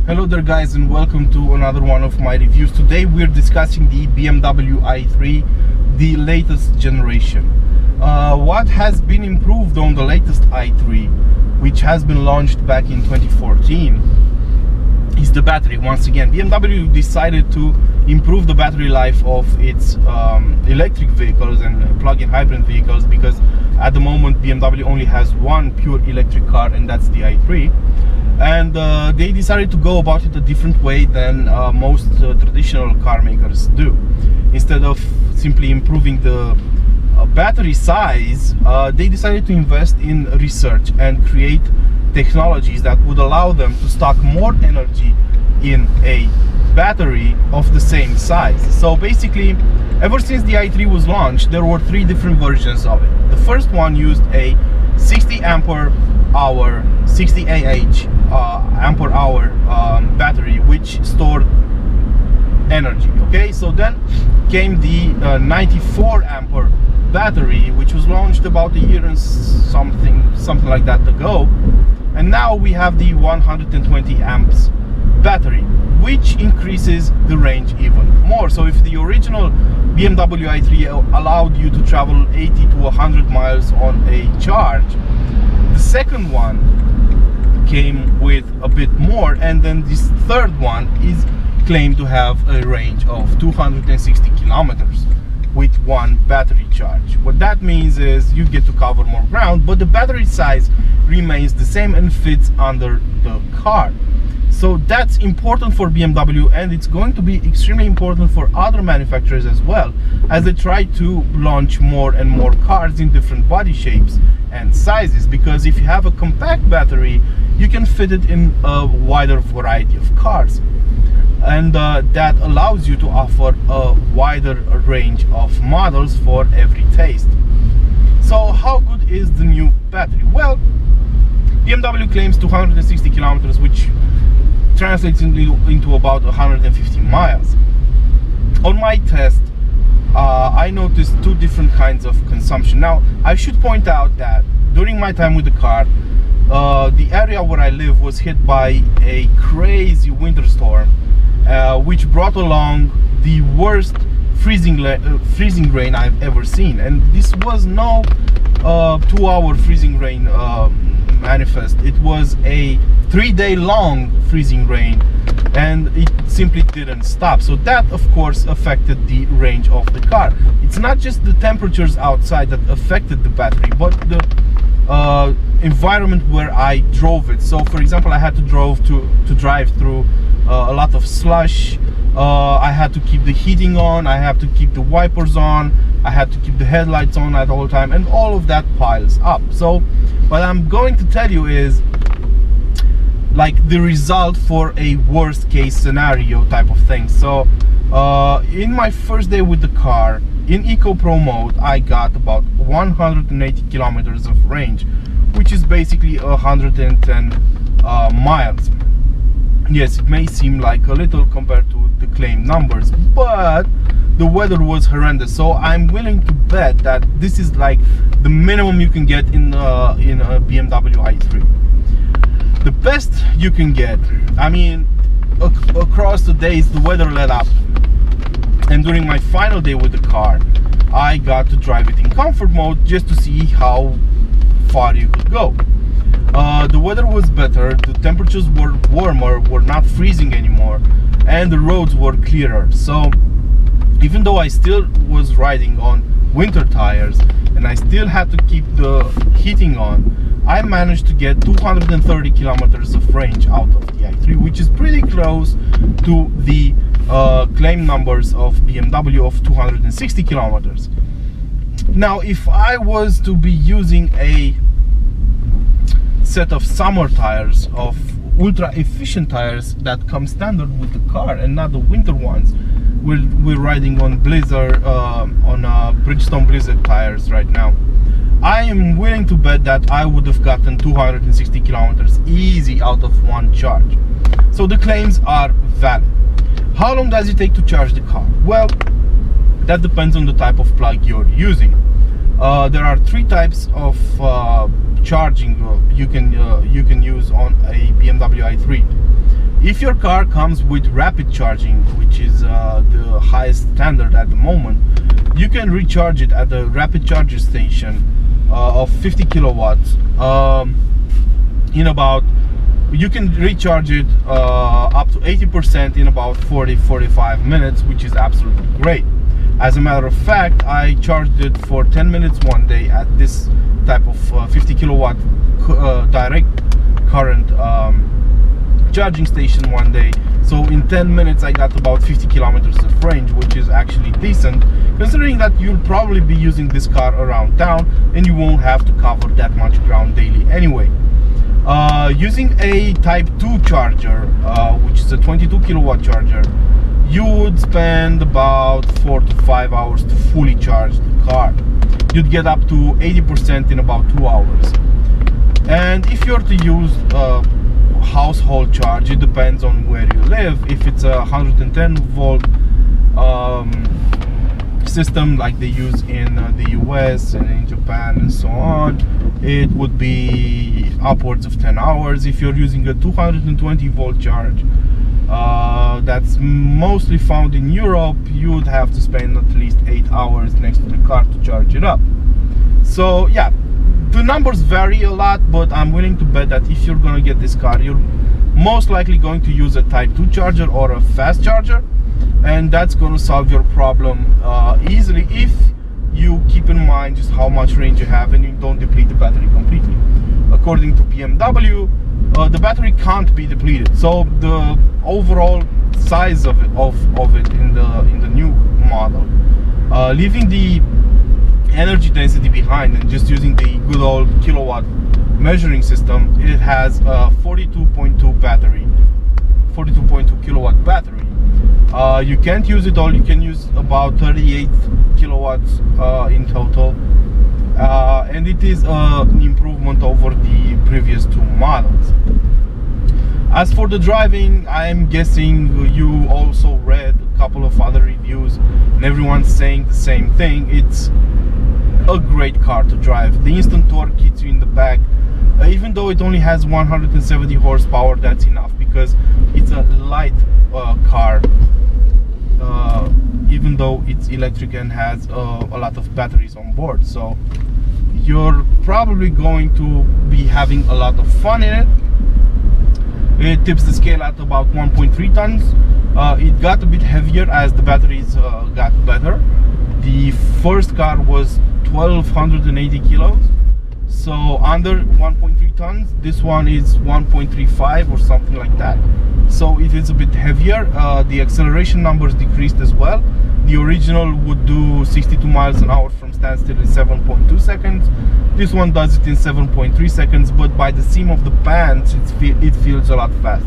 Hello there guys, and welcome to another one of my reviews. Today we're discussing the BMW i3, the latest generation. What has been improved on the latest i3, which has been launched back in 2014, is the battery. Once again, BMW decided to improve the battery life of its electric vehicles and plug-in hybrid vehicles, because at the moment BMW only has one pure electric car, and that's the i3. And they decided to go about it a different way than most traditional car makers do. Instead of simply improving the battery size, they decided to invest in research and create technologies that would allow them to stock more energy in a battery of the same size. So basically, ever since the i3 was launched, there were three different versions of it. The first one used a 60 ampere hour 60 ampere hour battery, which stored energy. Okay, so then came the 94 ampere battery, which was launched about a year and something like that ago, and now we have the 120 amps battery, which increases the range even more. So if the original BMW i3 allowed you to travel 80 to 100 miles on a charge, the second one came with a bit more, and then this third one is claimed to have a range of 260 kilometers with one battery charge. What that means is you get to cover more ground, but the battery size remains the same and fits under the car. So that's important for BMW, and it's going to be extremely important for other manufacturers as well, as they try to launch more and more cars in different body shapes and sizes. Because if you have a compact battery, you can fit it in a wider variety of cars, and that allows you to offer a wider range of models for every taste. So how good is the new battery? Well, BMW claims 260 kilometers, which translates into about 150 miles. On my test, I noticed two different kinds of consumption. Now, I should point out that during my time with the car, the area where I live was hit by a crazy winter storm, which brought along the worst freezing rain I've ever seen. And this was no 2-hour freezing rain manifest. It was a 3-day long freezing rain, and it simply didn't stop. So that of course affected the range of the car. It's not just the temperatures outside that affected the battery, but the environment where I drove it. So for example, I had to drive through a lot of slush. I had to keep the heating on, I had to keep the wipers on, I had to keep the headlights on at all time, and all of that piles up. So what I'm going to tell you is like the result for a worst case scenario type of thing. So in my first day with the car in Eco Pro mode, I got about 180 kilometers of range, which is basically 110 miles. Yes, it may seem like a little compared to the claimed numbers, but the weather was horrendous. So I'm willing to bet that this is like the minimum you can get in a BMW i3. The best you can get, I mean, across the days the weather let up, and during my final day with the car, I got to drive it in comfort mode just to see how far you could go. The weather was better, the temperatures were warmer, were not freezing anymore, and the roads were clearer. So even though I still was riding on winter tires and I still had to keep the heating on, I managed to get 230 kilometers of range out of the i3, which is pretty close to the claim numbers of BMW of 260 kilometers. Now, if I was to be using a set of summer tires, of ultra efficient tires that come standard with the car and not the winter ones, we're riding on Blizzard, on Bridgestone Blizzard tires right now, I am willing to bet that I would have gotten 260 kilometers easy out of one charge. So the claims are valid. How long does it take to charge the car? Well, that depends on the type of plug you're using. There are three types of charging you can use on a BMW i3. If your car comes with rapid charging, which is the highest standard at the moment, you can recharge it at a rapid charger station of 50 kilowatts you can recharge it up to 80% in about 40-45 minutes, which is absolutely great. As a matter of fact, I charged it for 10 minutes one day at this type of 50 kilowatt direct current charging station one day. So in 10 minutes I got about 50 kilometers of range, which is actually decent, considering that you'll probably be using this car around town and you won't have to cover that much ground daily anyway. Using a type 2 charger, which is a 22 kilowatt charger, you would spend about 4 to 5 hours to fully charge the car. You'd get up to 80% in about 2 hours. And if you're to use household charge, it depends on where you live. If it's a 110 volt system like they use in the US and in Japan and so on, it would be upwards of 10 hours. If you're using a 220 volt charge that's mostly found in Europe, you would have to spend at least 8 hours next to the car to charge it up. So yeah, the numbers vary a lot, but I'm willing to bet that if you're gonna get this car, you're most likely going to use a type 2 charger or a fast charger, and that's gonna solve your problem easily if you keep in mind just how much range you have and you don't deplete the battery completely. According to BMW, the battery can't be depleted, so the overall size of it in the new model, leaving the energy density behind and just using the good old kilowatt measuring system, it has a 42.2 battery, 42.2 kilowatt battery. You can't use it all. You can use about 38 kilowatts in total, and it is an improvement over the previous two models. As for the driving, I'm guessing you also read a couple of other reviews and everyone's saying the same thing. It's a great car to drive. The instant torque hits you in the back. Even though it only has 170 horsepower, that's enough because it's a light car, even though it's electric and has a lot of batteries on board. So you're probably going to be having a lot of fun in it. It tips the scale at about 1.3 tons. It got a bit heavier as the batteries got better. The first car was 1280 kilos, so under 1.3 tons. This one is 1.35 or something like that, so it is a bit heavier. The acceleration numbers decreased as well. The original would do 62 miles an hour from standstill in 7.2 seconds. This one does it in 7.3 seconds, but by the seam of the pants it feels a lot faster.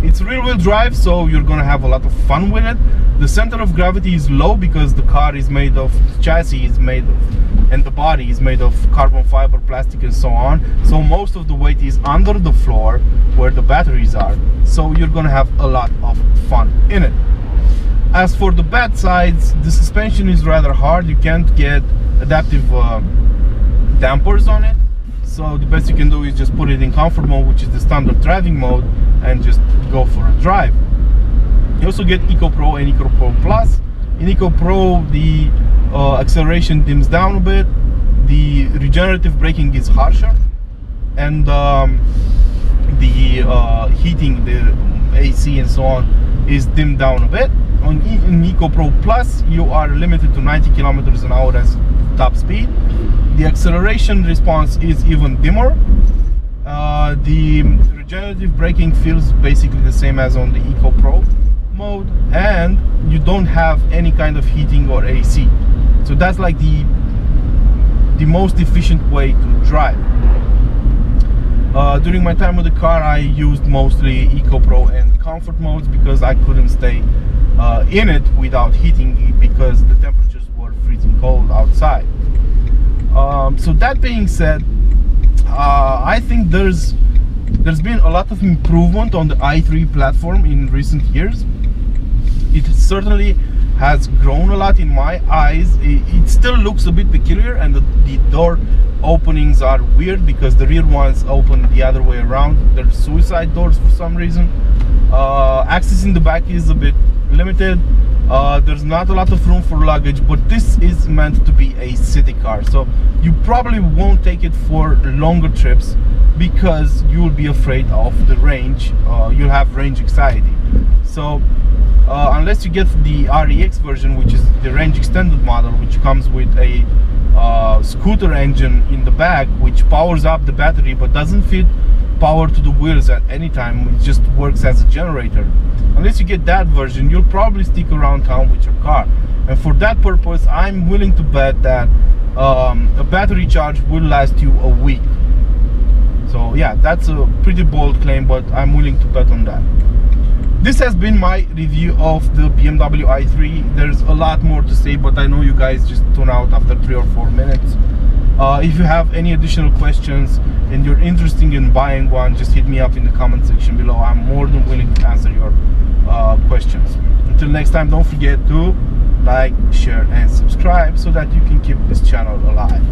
It's rear-wheel drive, so you're gonna have a lot of fun with it. The center of gravity is low because the car is made of, the chassis is made of, and the body is made of carbon fiber, plastic and so on. So most of the weight is under the floor where the batteries are. So you're gonna have a lot of fun in it. As for the bad sides, the suspension is rather hard. You can't get adaptive dampers on it. So the best you can do is just put it in comfort mode, which is the standard driving mode, and just go for a drive. You also get Eco Pro and Eco Pro Plus. In Eco Pro, the acceleration dims down a bit, the regenerative braking is harsher, and the heating, the AC and so on, is dimmed down a bit. In Eco Pro Plus, you are limited to 90 kilometers an hour as top speed. The acceleration response is even dimmer. The regenerative braking feels basically the same as on the Eco Pro mode, and you don't have any kind of heating or AC. So that's like the most efficient way to drive. During my time with the car, I used mostly Eco Pro and Comfort modes because I couldn't stay in it without heating because the temperatures were freezing cold outside. So that being said, I think there's been a lot of improvement on the i3 platform in recent years. It certainly has grown a lot in my eyes. It still looks a bit peculiar, and the door openings are weird because the rear ones open the other way around. They're suicide doors for some reason. Access in the back is a bit limited. There's not a lot of room for luggage, but this is meant to be a city car, so you probably won't take it for longer trips because you'll be afraid of the range. You'll have range anxiety. So unless you get the REX version, which is the range extended model, which comes with a scooter engine in the back, which powers up the battery but doesn't feed power to the wheels at any time, it just works as a generator. Unless you get that version, you'll probably stick around town with your car, and for that purpose I'm willing to bet that a battery charge will last you a week. So yeah, that's a pretty bold claim, but I'm willing to bet on that. This has been my review of the BMW i3. There's a lot more to say, but I know you guys just tune out after 3 or 4 minutes. If you have any additional questions and you're interested in buying one, just hit me up in the comment section below. I'm more than willing to answer your questions. Until next time, don't forget to like, share and subscribe so that you can keep this channel alive.